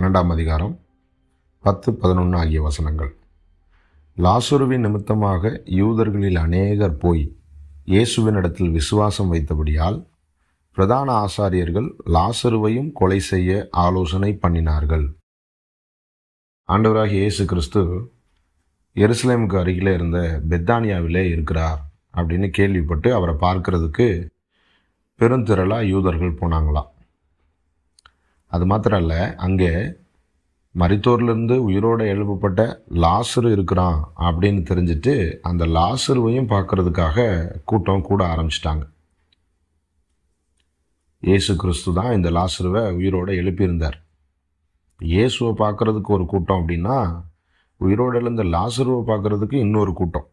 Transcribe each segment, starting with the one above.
12ஆம் அதிகாரம் 10, 11 ஆகிய வசனங்கள். லாசருவின் நிமித்தமாக யூதர்களில் அநேகர் போய் இயேசுவினிடத்தில் விசுவாசம் வைத்தபடியால் பிரதான ஆசாரியர்கள் லாசருவையும் கொலை செய்ய ஆலோசனை பண்ணினார்கள். ஆண்டவராகிய இயேசு கிறிஸ்து எருசலேமுக்கு அருகிலே இருந்த பெத்தானியாவிலே இருக்கிறார் அப்படின்னு கேள்விப்பட்டு அவரை பார்க்கறதுக்கு பெருந்திரளாக யூதர்கள் போனாங்களாம். அது மாத்திரம் இல்லை, அங்கே மரித்தோர்லேருந்து உயிரோடு எழுப்பப்பட்ட லாசரு இருக்கிறான் அப்படின்னு தெரிஞ்சுட்டு அந்த லாசருவையும் பார்க்கறதுக்காக கூட்டம் கூட ஆரம்பிச்சிட்டாங்க. இயேசு கிறிஸ்து தான் இந்த லாசருவை உயிரோடு எழுப்பியிருந்தார். இயேசுவை பார்க்கறதுக்கு ஒரு கூட்டம் அப்படின்னா, உயிரோடு எழுந்த லாசருவை பார்க்கறதுக்கு இன்னொரு கூட்டம்.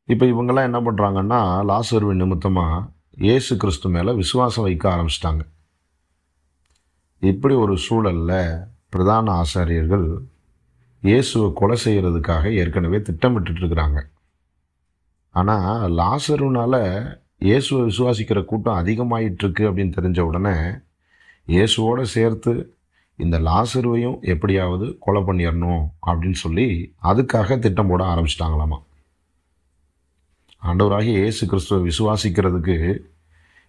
இப்போ இவங்கெல்லாம் என்ன பண்ணுறாங்கன்னா, லாசருவின் நிமித்தமாக இயேசு கிறிஸ்து மேலே விசுவாசம் வைக்க ஆரம்பிச்சிட்டாங்க. இப்படி ஒரு சூழலில் பிரதான ஆசாரியர்கள் இயேசுவை கொலை செய்கிறதுக்காக ஏற்கனவே திட்டமிட்டு இருக்கிறாங்க. ஆனால் லாசருனால இயேசுவை விசுவாசிக்கிற கூட்டம் அதிகமாயிட்டுருக்கு அப்படின்னு தெரிஞ்ச உடனே இயேசுவோடு சேர்த்து இந்த லாசருவையும் எப்படியாவது கொலை பண்ணிடணும் அப்படின்னு சொல்லி அதுக்காக திட்டம் போட ஆரம்பிச்சிட்டாங்களாமா. ஆண்டவராகிய இயேசு கிறிஸ்துவை விசுவாசிக்கிறதுக்கு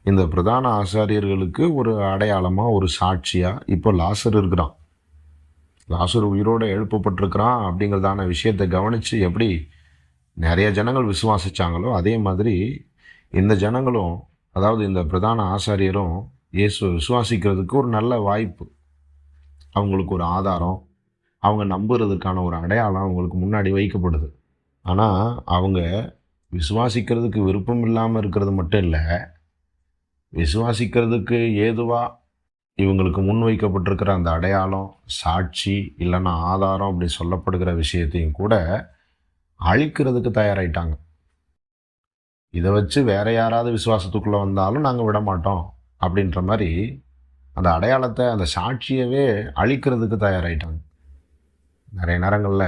இந்த பிரதான ஆசாரியர்களுக்கு ஒரு அடையாளமாக, ஒரு சாட்சியாக இப்போ லாசர் இருக்கிறான். லாசர் உயிரோடு எழுப்பப்பட்டிருக்கிறான் அப்படிங்கிறதான விஷயத்தை கவனித்து எப்படி நிறைய ஜனங்கள் விசுவாசித்தாங்களோ அதே மாதிரி இந்த ஜனங்களும், அதாவது இந்த பிரதான ஆசாரியரும் இயேசுவை விசுவாசிக்கிறதுக்கு ஒரு நல்ல வாய்ப்பு, அவங்களுக்கு ஒரு ஆதாரம், அவங்க நம்புறதுக்கான ஒரு அடையாளம் அவங்களுக்கு முன்னாடி வைக்கப்படுது. ஆனால் அவங்க விசுவாசிக்கிறதுக்கு விருப்பம் இல்லாமல் இருக்கிறது மட்டும் இல்லை, விசுவாசிக்கிறதுக்கு ஏதுவாக இவங்களுக்கு முன்வைக்கப்பட்டிருக்கிற அந்த அடையாளம், சாட்சி இல்லைன்னா ஆதாரம் அப்படி சொல்லப்படுகிற விஷயத்தையும் கூட அழிக்கிறதுக்கு தயாராகிட்டாங்க. இதை வச்சு வேற யாராவது விசுவாசத்துக்குள்ளே வந்தாலும் நாங்கள் விட மாட்டோம் அப்படின்ற மாதிரி அந்த அடையாளத்தை, அந்த சாட்சியவே அழிக்கிறதுக்கு தயாராகிட்டாங்க. நிறைய நேரங்களில்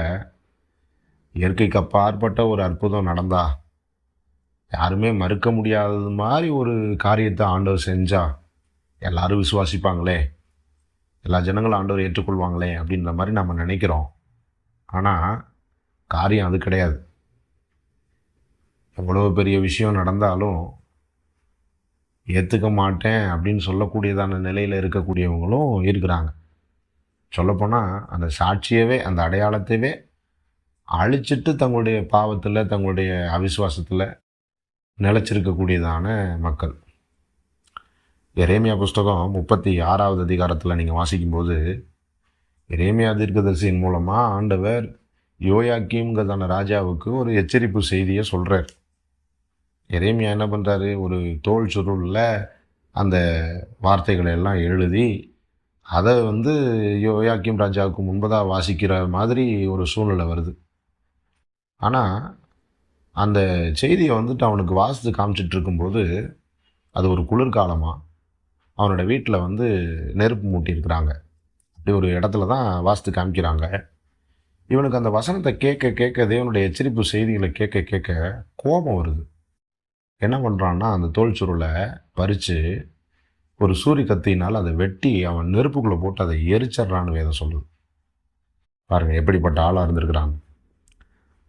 இயற்கைக்கு அப்பாற்பட்ட ஒரு அற்புதம் நடந்தா, யாருமே மறுக்க முடியாதது மாதிரி ஒரு காரியத்தை ஆண்டவர் செஞ்சா எல்லாரும் விசுவாசிப்பாங்களே, எல்லா ஜனங்களும் ஆண்டவர் ஏற்றுக்கொள்வாங்களே அப்படின்ற மாதிரி நம்ம நினைக்கிறோம். ஆனால் காரியம் அது கிடையாது. எவ்வளோ பெரிய விஷயம் நடந்தாலும் ஏற்றுக்க மாட்டேன் அப்படின்னு சொல்லக்கூடியதான நிலையில் இருக்கக்கூடியவங்களும் இருக்கிறாங்க. சொல்லப்போனால் அந்த சாட்சியவே, அந்த அடையாளத்தையே அழிச்சிட்டு தங்களுடைய பாவத்தில், தங்களுடைய அவிசுவாசத்தில் நிலச்சிருக்கக்கூடியதான மக்கள். எரேமியா புஸ்தகம் 36வது அதிகாரத்தில் நீங்கள் வாசிக்கும்போது, எரேமியா தீர்க்கதரிசியின் மூலமாக ஆண்டவர் யோயாக்கீம்ங்கிறதான ராஜாவுக்கு ஒரு எச்சரிப்பு செய்தியை சொல்கிறார். எரேமியா என்ன பண்ணுறாரு, ஒரு தோல் சுருளில் அந்த வார்த்தைகளை எல்லாம் எழுதி அதை யோயாக்கீம் ராஜாவுக்கு முன்பதாக வாசிக்கிற மாதிரி ஒரு சூழ்நிலை வருது. ஆனால் அந்த செய்தியை அவனுக்கு வாசித்து காமிச்சிட்டு இருக்கும்போது, அது ஒரு குளிர்காலமாக அவனோட வீட்டில் நெருப்பு மூட்டியிருக்கிறாங்க. அப்படி ஒரு இடத்துல தான் வாசித்து காமிக்கிறாங்க. இவனுக்கு அந்த வசனத்தை கேட்க கேட்க, தேவனுடைய எச்சரிப்பு செய்திகளை கேட்க கேட்க கோபம் வருது. என்ன பண்ணுறான்னா, அந்த தோல் சுருளை பறித்து ஒரு சூரிய கத்தியினால் அதை வெட்டி அவன் நெருப்புக்குள்ளே போட்டு அதை எரிச்சிட்றான்னு வேதம் சொல்லுது. பாருங்கள் எப்படிப்பட்ட ஆளாக இருந்திருக்கிறாங்க.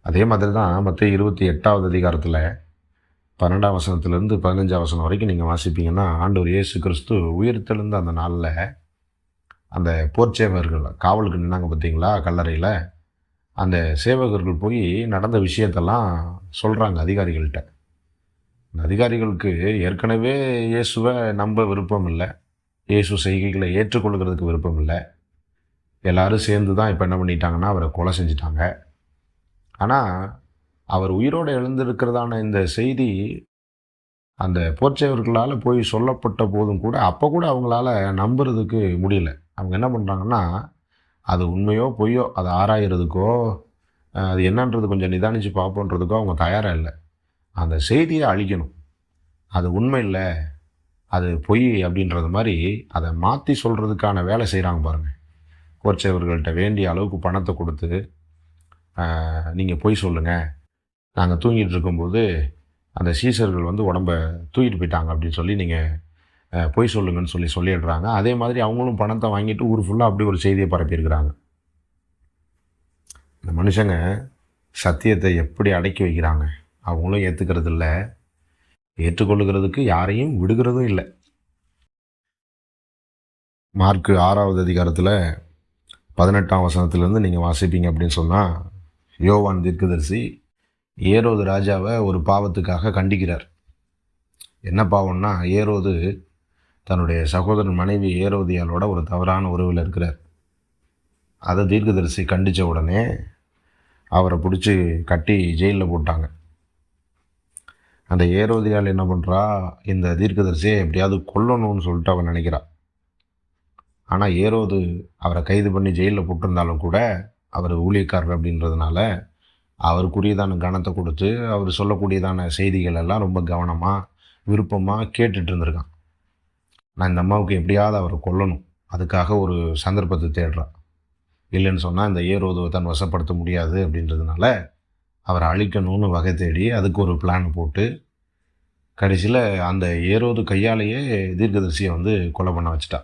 அதே மாதிரி தான் மத்தேயு 28வது அதிகாரத்தில் 12ஆம் வசனத்திலேருந்து 15ஆம் வசனம் வரைக்கும் நீங்கள் வாசிப்பீங்கன்னா, ஆண்டவர் இயேசு கிறிஸ்து உயிர்த்தெழுந்த அந்த நாளில் அந்த போர்ச்சேவர்கள் காவலுக்கு நின்னாங்க பார்த்தீங்களா, கல்லறையில். அந்த சேவகர்கள் போய் நடந்த விஷயத்தெல்லாம் சொல்கிறாங்க அதிகாரிகள்கிட்ட. அந்த அதிகாரிகளுக்கு ஏற்கனவே இயேசுவை நம்ப விருப்பம் இல்லை, இயேசு செய்கைகளை ஏற்றுக்கொள்கிறதுக்கு விருப்பம் இல்லை. எல்லோரும் சேர்ந்து தான் இப்போ என்ன பண்ணிட்டாங்கன்னா அவரை கொலை செஞ்சிட்டாங்க. ஆனால் அவர் உயிரோடு எழுந்திருக்கிறதான இந்த செய்தி அந்த போர்ச்சேவர்களால் போய் சொல்லப்பட்ட போதும் கூட, அப்போ கூட அவங்களால நம்புறதுக்கு முடியல. அவங்க என்ன பண்ணுறாங்கன்னா, அது உண்மையோ பொய்யோ அதை ஆராயிறதுக்கோ, அது என்னன்றது கொஞ்சம் நிதானித்து பார்ப்போன்றதுக்கோ அவங்க தயாராக இல்லை. அந்த செய்தியை அழிக்கணும், அது உண்மை இல்லை, அது பொய் அப்படின்றது மாதிரி அதை மாற்றி சொல்கிறதுக்கான வேலை செய்கிறாங்க பாருங்கள். போர்ச்சேவர்கள்ட்ட வேண்டிய அளவுக்கு பணத்தை கொடுத்து, நீங்கள் பொய் சொல்லுங்கள், நாங்கள் தூங்கிட்டு இருக்கும்போது அந்த சீசர்கள் உடம்பை தூக்கிட்டு போயிட்டாங்க அப்படின்னு சொல்லி நீங்கள் பொய் சொல்லுங்கன்னு சொல்லிடுறாங்க. அதே மாதிரி அவங்களும் பணத்தை வாங்கிட்டு ஊர் ஃபுல்லாக அப்படி ஒரு செய்தியை பரப்பியிருக்கிறாங்க. இந்த மனுஷங்க சத்தியத்தை எப்படி அடக்கி வைக்கிறாங்க. அவங்களும் ஏற்றுக்கிறது இல்லை, ஏற்றுக்கொள்ளுகிறதுக்கு யாரையும் விடுகிறதும் இல்லை. மார்க்கு 6வது அதிகாரத்தில் 18ஆம் வசனத்திலேருந்து நீங்கள் வாசிப்பீங்க அப்படின்னு சொன்னால், யோவான் தீர்க்கதரிசி ஏரோது ராஜாவை ஒரு பாவத்துக்காக கண்டிக்கிறார். என்ன பாவம்னா, ஏரோது தன்னுடைய சகோதரன் மனைவி ஏரோதியாலோட ஒரு தவறான உறவில் இருக்கிறார். அதை தீர்க்கதரிசி கண்டித்த உடனே அவரை பிடிச்சி கட்டி ஜெயிலில் போட்டாங்க. அந்த ஏரோதியால் என்ன பண்ணுறா, இந்த தீர்க்கதரிசியை எப்படியாவது கொல்லணும்னு சொல்லிட்டு அவன் நினைக்கிறான். ஆனால் ஏரோது அவரை கைது பண்ணி ஜெயிலில் போட்டிருந்தாலும் கூட அவர் ஊழியக்காரர் அப்படின்றதுனால அவருக்குரியதான கனத்தை கொடுத்து அவர் சொல்லக்கூடியதான செய்திகள் எல்லாம் ரொம்ப கவனமாக விருப்பமாக கேட்டுட்டு இருந்திருக்கான். நான் இந்த அம்மாவுக்கு எப்படியாவது அவரை கொல்லணும், அதுக்காக ஒரு சந்தர்ப்பத்தை தேடுறான். இல்லைன்னு சொன்னால் இந்த ஏரோதுவை தன் வசப்படுத்த முடியாது அப்படின்றதுனால அவரை அழிக்கணும்னு வகை தேடி அதுக்கு ஒரு பிளான் போட்டு கடைசியில் அந்த ஏரோது கையாலேயே தீர்க்கதரிசியை கொலை பண்ண வச்சுட்டா.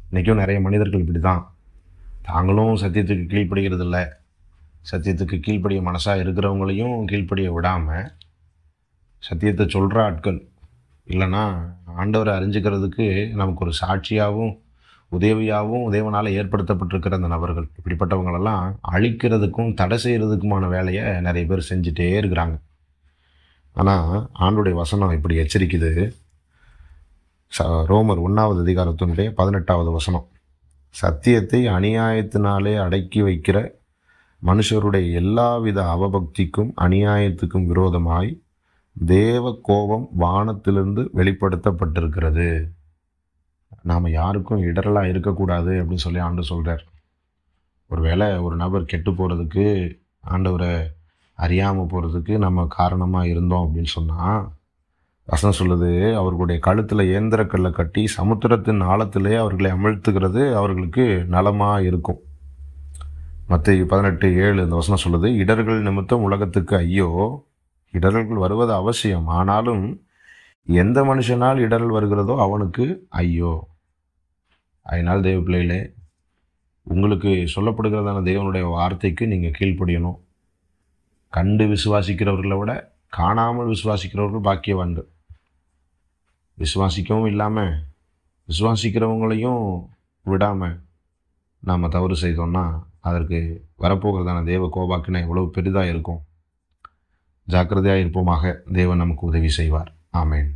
இன்றைக்கும் நிறைய மனிதர்கள் இப்படி தான், தாங்களும் சத்தியத்துக்கு கீழ்ப்படுகிறது இல்லை, சத்தியத்துக்கு கீழ்ப்படிய மனசாக இருக்கிறவங்களையும் கீழ்ப்படிய விடாமல் சத்தியத்தை சொல்கிற ஆட்கள், இல்லைன்னா ஆண்டவரை அறிஞ்சிக்கிறதுக்கு நமக்கு ஒரு சாட்சியாகவும் உதவியாகவும் தேவனால் ஏற்படுத்தப்பட்டிருக்கிற அந்த நபர்கள், இப்படிப்பட்டவங்களெல்லாம் அழிக்கிறதுக்கும் தடை செய்கிறதுக்குமான வேலையை நிறைய பேர் செஞ்சுட்டே இருக்கிறாங்க. ஆனால் ஆண்டுடைய வசனம் இப்படி எச்சரிக்குது. ரோமர் 1வது அதிகாரத்தினுடைய 18வது வசனம், சத்தியத்தை அநியாயத்தினாலே அடக்கி வைக்கிற மனுஷருடைய எல்லாவித அவபக்திக்கும் அநியாயத்துக்கும் விரோதமாய் தேவ கோபம் வானத்திலிருந்து வெளிப்படுத்தப்பட்டிருக்கிறது. நாம் யாருக்கும் இடரலாக இருக்கக்கூடாது அப்படின்னு சொல்லி ஆண்டு சொல்கிறார். ஒருவேளை ஒரு நபர் கெட்டு போகிறதுக்கு, ஆண்டவரை அறியாமல் போகிறதுக்கு நம்ம காரணமாக இருந்தோம் அப்படின்னு சொன்னால், வசனம் சொல்லுது, அவர்களுடைய கழுத்தில் இயந்திரக்கல்லை கட்டி சமுத்திரத்தின் ஆழத்திலே அவர்களை அமிழ்த்துகிறது அவர்களுக்கு நலமாக இருக்கும். மத்தேயு 18:7 இந்த வசனம் சொல்லுது, இடர்கள் நிமித்தம் உலகத்துக்கு ஐயோ, இடர்கள் வருவது அவசியம், ஆனாலும் எந்த மனுஷனால் இடர்கள் வருகிறதோ அவனுக்கு ஐயோ. அதனால் தேவ பிள்ளைகளே, உங்களுக்கு சொல்லப்படுகிறதான தேவனுடைய வார்த்தைக்கு நீங்கள் கீழ்ப்படியணும். கண்டு விசுவாசிக்கிறவர்களை விட காணாமல் விசுவாசிக்கிறவர்கள் பாக்கியவான்கள். விசுவாசிக்கவும் இல்லாமல் விசுவாசிக்கிறவங்களையும் விடாமல் நாம் தவறு செய்தோம்னா அதற்கு வரப்போகிறதான தேவ கோபாக்கினை எவ்வளவு பெரிதாக இருக்கும். ஜாக்கிரதையாக இருப்போமாக. தேவன் நமக்கு உதவி செய்வார். ஆமேன்.